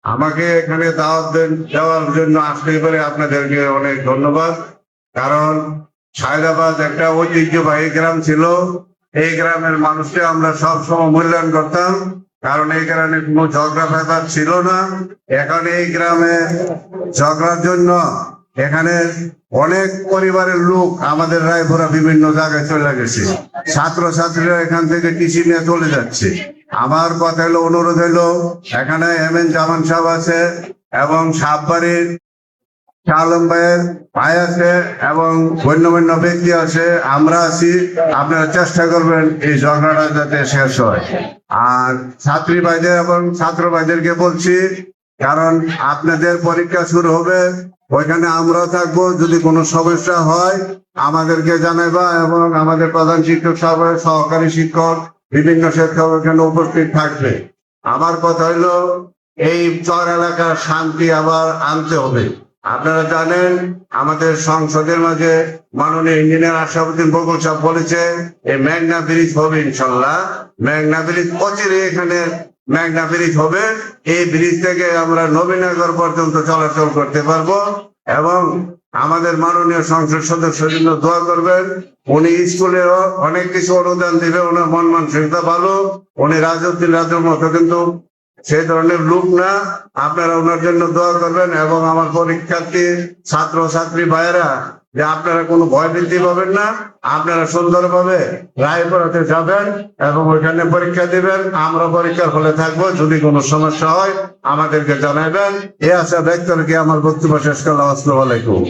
আমাকে এখানে দাওয়াত দেওয়ার জন্য আসতে পারে আপনাদেরকে অনেক ধন্যবাদ। কারণ সায়দাবাদ একটা ঐতিহ্যবাহী গ্রাম ছিল। এই গ্রামের মানুষকে আমরা সবসময় মূল্যায়ন করতাম, কারণ এই গ্রামে কোনো ঝগড়া ফেসাদ ছিল না। এখন এই গ্রামে ঝগড়ার জন্য এখানে অনেক পরিবারের লোক আমাদের রায়পুরা বিভিন্ন জায়গায় চলে গেছে। ছাত্রছাত্রীরা এখান থেকে টিসি নিয়ে চলে যাচ্ছে। আমার কথা হলো, অনুরোধ হলো, এখানে এম এন জামান সাহেব আছে এবং সাববাড়ির আলম ভাইয়ের ভাই আছে এবং গণ্যমান্য ব্যক্তি আছে, আমরা আছি। আপনারা চেষ্টা করবেন এই ঝগড়াটা যাতে শেষ হয়। আর ছাত্রী ভাইদের এবং ছাত্র ভাইদেরকে বলছি, কারণ আপনাদের পরীক্ষা শুরু হবে, ওইখানে আমরাও থাকবো। যদি কোনো সমস্যা হয় আমাদেরকে জানাইবা এবং আমাদের প্রধান শিক্ষক সাহেব, সহকারী শিক্ষক, বিভিন্ন শিক্ষক এখানে উপস্থিত থাকবে। আমার কথা হইলো, এই চর এলাকার শান্তি আবার আনতে হবে। আপনারা জানেন আমাদের সংসদের মাঝে মাননীয় ইঞ্জিনিয়ার আশরাফুদ্দিন বকুল সাহেব বলেছে এই মেঘনা ব্রিজ হবে ইনশাল্লাহ। মেঘনা ব্রিজ অচিরে এখানে মেঘনা ব্রিজ হবে। এই ব্রিজ থেকে আমরা নবীনগর পর্যন্ত চলাচল করতে পারবো এবং আমাদের মাননীয় সংসদ সদস্যের জন্য দোয়া করবেন। উনি স্কুলেও অনেক কিছু অনুদান দিবে, ওনার মন মানসিকতা ভালো। উনি রাজউদ্দিন রাজুর মতো কিন্তু সেই ধরনের লোক না। আপনারা ওনার জন্য দোয়া করবেন এবং আমার পরীক্ষার্থী ছাত্র ছাত্রী ভাইয়েরা, যে আপনারা কোনো ভয় বৃদ্ধি পাবেন না, আপনারা সুন্দরভাবে রায়পুরাতে যাবেন এবং ওইখানে পরীক্ষা দিবেন। আমরা পরীক্ষার হলে থাকবো, যদি কোনো সমস্যা হয় আমাদেরকে জানাবেন। এ আশা ব্যক্ত রেখে আমার বক্তব্য শেষ করলাম। আসসালামু আলাইকুম।